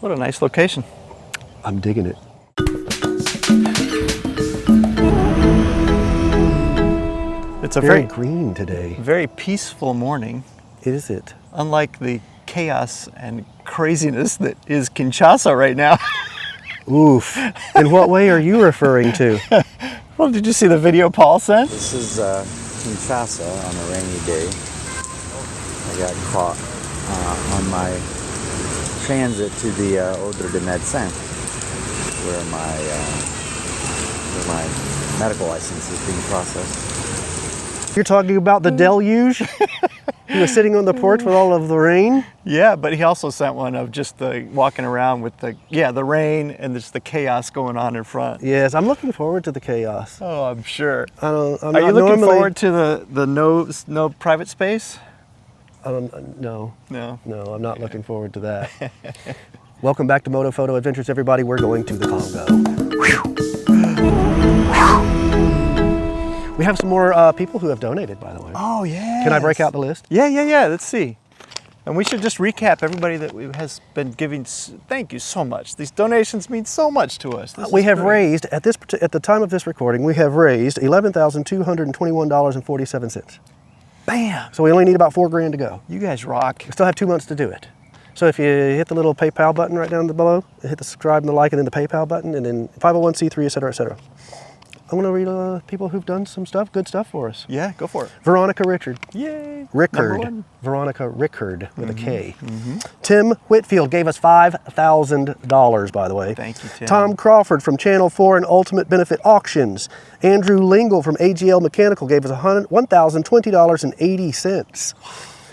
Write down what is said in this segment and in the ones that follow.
What a nice location. I'm digging it. It's a very green today. Very peaceful morning. Is it? Unlike the chaos and craziness that is Kinshasa right now. Oof. In what way are you referring to? Well, did you see the video Paul sent? This is Kinshasa on a rainy day. I got caught on my transit to the Ordre de Médecin, where my medical license is being processed. You're talking about the deluge? He was sitting on the porch with all of the rain? Yeah, but he also sent one of just the walking around with the rain and just the chaos going on in front. Yes, I'm looking forward to the chaos. Oh, I'm sure. I'm Are you looking forward to the no private space? No. No. No, I'm not looking forward to that. Welcome back to Moto Photo Adventures, everybody. We're going to the Congo. We have some more people who have donated, by the way. Oh, yeah. Can I break out the list? Yeah. Let's see. And we should just recap everybody that has been giving. Thank you so much. These donations mean so much to us. We have raised, at the time of this recording, we have raised $11,221.47. Bam! So we only need about $4 grand to go. You guys rock. We still have 2 months to do it. So if you hit the little PayPal button right down below, hit the subscribe and the like, and then the PayPal button, and then 501c3, et cetera, et cetera. I want to read people who've done some stuff, good stuff for us. Yeah, go for it. Veronica Richard. Yay. Rickard. Veronica Rickard with a K. Tim Whitfield gave us $5,000, by the way. Thank you, Tim. Tom Crawford from Channel 4 and Ultimate Benefit Auctions. Andrew Lingle from AGL Mechanical gave us $1,020.80.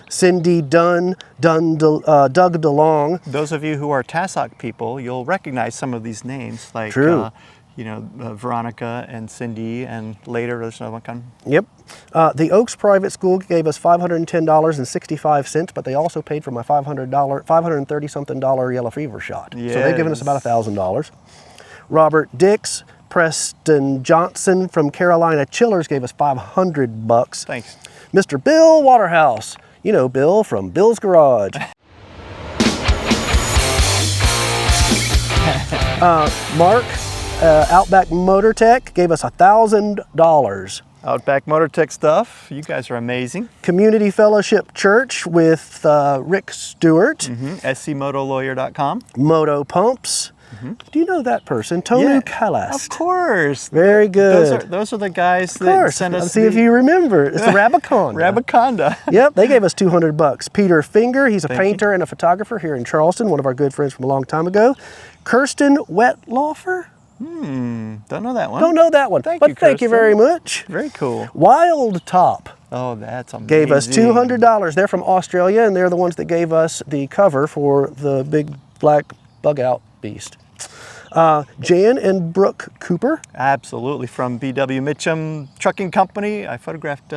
Cindy Doug DeLong. Those of you who are Tassoc people, you'll recognize some of these names, like True. Veronica and Cindy, and later there's another one coming. Yep. The Oaks Private School gave us $510.65, but they also paid for my $530-something yellow fever shot. Yes. So they've given us about $1,000. Robert Dix, Preston Johnson from Carolina Chillers gave us $500. Thanks. Mr. Bill Waterhouse, you know Bill from Bill's Garage. Mark, Outback Motor Tech gave us $1,000. Outback Motor Tech stuff. You guys are amazing. Community Fellowship Church with Rick Stewart. scmotolawyer.com. Moto Pumps. Do you know that person? Tonu Calast. Of course. Very good. Those are the guys that sent us. Let's see if you remember. It's the Rabaconda. Rabaconda. Yep, they gave us $200. Peter Finger, he's a painter and a photographer here in Charleston, one of our good friends from a long time ago. Kirsten Wetlaufer. Don't know that one. Don't know that one. Thank you very much. Very cool. Wild Top. Oh, that's amazing. Gave us $200. They're from Australia, and they're the ones that gave us the cover for the big black bug out beast. Jan and Brooke Cooper. Absolutely, from B.W. Mitchum Trucking Company. I photographed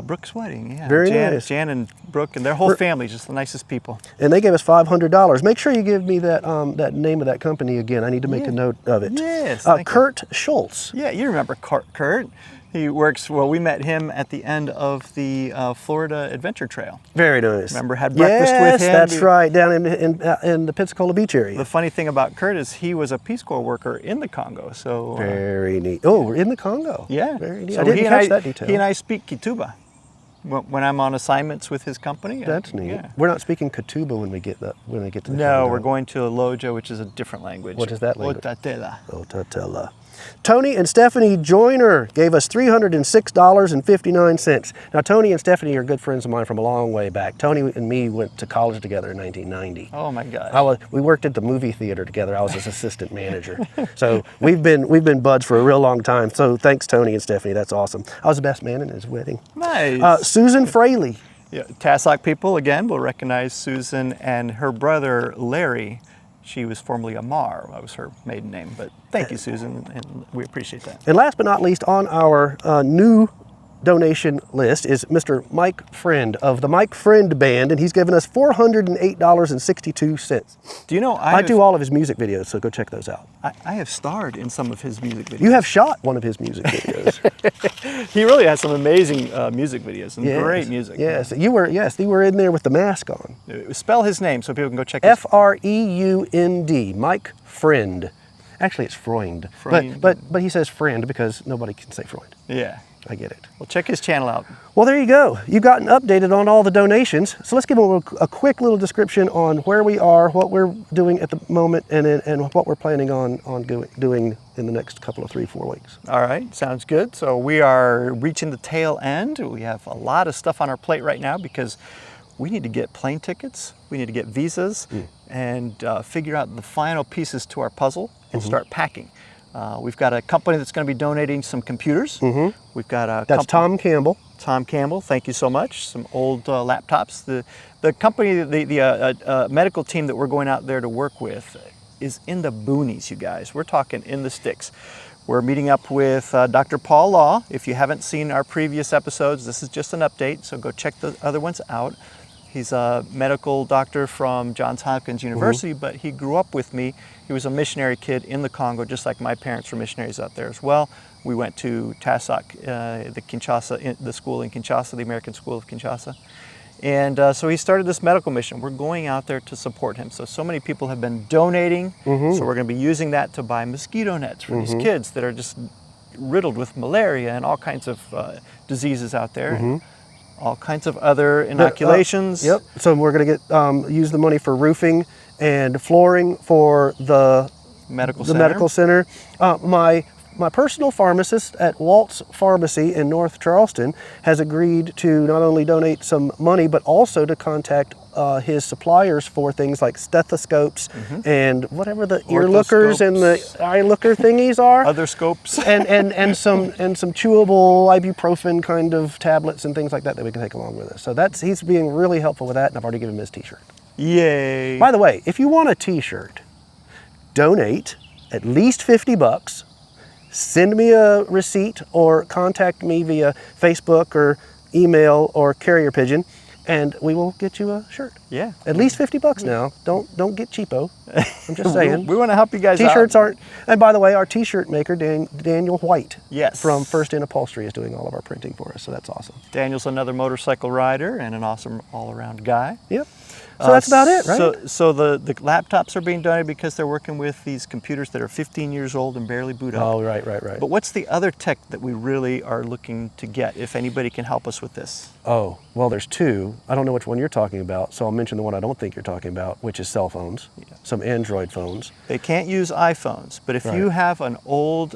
Brooke's wedding. Yeah. Very nice. Jan and Brooke and their whole family, just the nicest people. And they gave us $500. Make sure you give me that that name of that company again. I need to make a note of it. Yes. Kurt Schultz. Yeah, you remember Kurt. He works, we met him at the end of the Florida Adventure Trail. Very nice. Remember, had breakfast with him? Yes, that's right, down in the Pensacola Beach area. The funny thing about Kurt is he was a Peace Corps worker in the Congo, so... Very neat. Oh, we're in the Congo. Yeah. Very neat. So I didn't catch that detail. He and I speak Kituba when I'm on assignments with his company. That's neat. Yeah. We're not speaking Kituba when we get to the No, Congo. we're going to Loja, which is a different language. What is that language? Otatela. Otatela. Tony and Stephanie Joyner gave us $306.59. Now, Tony and Stephanie are good friends of mine from a long way back. Tony and me went to college together in 1990. Oh my God. We worked at the movie theater together. I was his assistant manager. So we've been buds for a real long time. So thanks, Tony and Stephanie. That's awesome. I was the best man in his wedding. Nice. Susan Fraley. Yeah, Tassoc people, again, will recognize Susan and her brother, Larry. She was formerly Amar. That was her maiden name. But thank you, Susan, and we appreciate that. And last but not least, on our new donation list is Mr. Mike Friend of the Mike Friend Band, and he's given us $408.62. Do you know I do all of his music videos, so go check those out. I have starred in some of his music videos. You have shot one of his music videos. He really has some amazing music videos and great music. Yes, you were in there with the mask on. Spell his name so people can go check his Freund, Mike Friend. Actually, it's Freund. Freund. But he says friend because nobody can say Freund. Yeah. I get it. Well, check his channel out. Well, there you go. You've gotten updated on all the donations. So let's give a quick little description on where we are, what we're doing at the moment, and what we're planning on doing in the next couple of 3-4 weeks. All right, sounds good. So we are reaching the tail end. We have a lot of stuff on our plate right now because we need to get plane tickets, we need to get visas, and figure out the final pieces to our puzzle and start packing. We've got a company that's going to be donating some computers. We've got a That's Tom Campbell. Tom Campbell, thank you so much. Some old laptops. The company, the medical team that we're going out there to work with is in the boonies, you guys. We're talking in the sticks. We're meeting up with Dr. Paul Law. If you haven't seen our previous episodes, this is just an update, so go check the other ones out. He's a medical doctor from Johns Hopkins University, but he grew up with me. He was a missionary kid in the Congo, just like my parents were missionaries out there as well. We went to TASOC, the school in Kinshasa, the American School of Kinshasa. And so he started this medical mission. We're going out there to support him. So many people have been donating. So we're going to be using that to buy mosquito nets for these kids that are just riddled with malaria and all kinds of diseases out there. All kinds of other inoculations. Yep. So we're going to get use the money for roofing and flooring for the medical center. My personal pharmacist at Walt's Pharmacy in North Charleston has agreed to not only donate some money, but also to contact his suppliers for things like stethoscopes and whatever the ear lookers and the eye looker thingies are. Other scopes. and some chewable ibuprofen kind of tablets and things like that we can take along with us. So he's being really helpful with that, and I've already given him his t-shirt. Yay. By the way, if you want a t-shirt, donate at least $50. Send me a receipt or contact me via Facebook or email or carrier pigeon, and we will get you a shirt. Yeah. At least $50 now. Don't get cheapo. I'm just saying. We want to help you guys T-shirts out. aren't. And by the way, our T-shirt maker, Daniel White, Yes. from First In Upholstery, is doing all of our printing for us. So that's awesome. Daniel's another motorcycle rider and an awesome all-around guy. Yep. So that's about it, right? So the laptops are being donated because they're working with these computers that are 15 years old and barely boot up. Oh, right. But what's the other tech that we really are looking to get, if anybody can help us with this? Oh, well, there's two. I don't know which one you're talking about, so I'll mention the one I don't think you're talking about, which is cell phones, some Android phones. They can't use iPhones, but if you have an old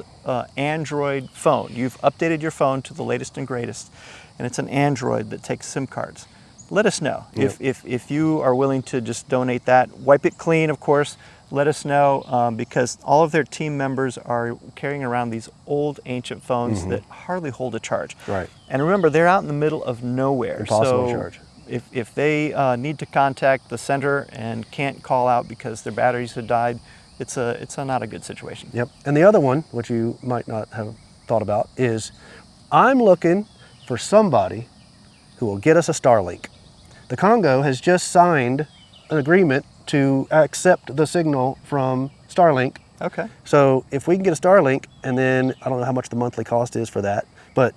Android phone, you've updated your phone to the latest and greatest, and it's an Android that takes SIM cards, let us know. Yep. If you are willing to just donate that, wipe it clean, of course, let us know, because all of their team members are carrying around these old ancient phones that hardly hold a charge. Right. And remember, they're out in the middle of nowhere. Impossible so to charge. If they need to contact the center and can't call out because their batteries have died, it's not a good situation. Yep. And the other one, which you might not have thought about, is I'm looking for somebody who will get us a Starlink. The Congo has just signed an agreement to accept the signal from Starlink. Okay. So if we can get a Starlink, and then I don't know how much the monthly cost is for that, but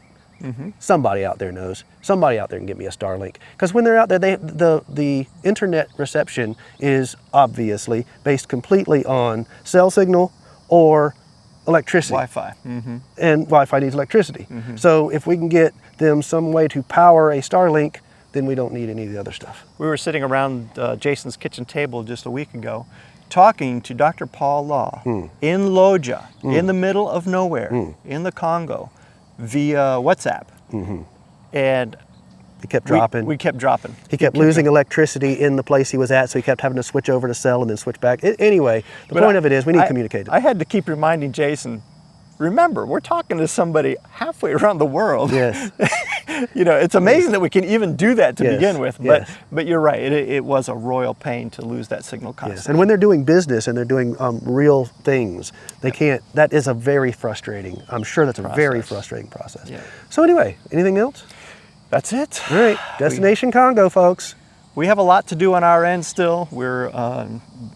somebody out there knows. Somebody out there can get me a Starlink. Because when they're out there, the internet reception is obviously based completely on cell signal or electricity. Wi-Fi. And Wi-Fi needs electricity. So if we can get them some way to power a Starlink, then we don't need any of the other stuff. We were sitting around Jason's kitchen table just a week ago talking to Dr. Paul Law in Loja, in the middle of nowhere, in the Congo, via WhatsApp. And He kept dropping. We kept dropping. He kept losing electricity in the place he was at, so he kept having to switch over to cell and then switch back. Anyway, the point of it is we need communication. I had to keep reminding Jason, remember, we're talking to somebody halfway around the world. Yes. You know, it's amazing that we can even do that to Yes, begin with. yes. But you're right. It was a royal pain to lose that signal Yes. constantly. And when they're doing business and they're doing real things, they can't. That is a very frustrating. I'm sure that's a very Process. frustrating process. Yeah. So anyway, anything else? That's it. All right, Destination Congo, folks. We have a lot to do on our end still. We're,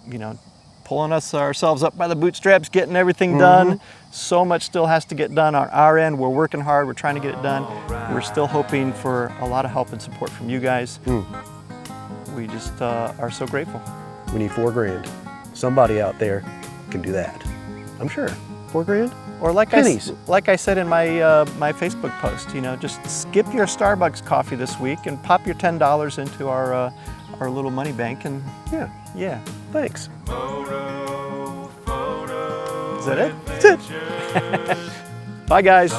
you know, pulling ourselves up by the bootstraps, getting everything done. So much still has to get done on our end. We're working hard. We're trying to get it done. We're still hoping for a lot of help and support from you guys. We just are so grateful. We need $4 grand. Somebody out there can do that. I'm sure. $4 grand? Or like Pennies. like I said in my my Facebook post, you know, just skip your Starbucks coffee this week and pop your $10 into our little money bank, and Yeah. Thanks. is that it? That's it. Bye, guys.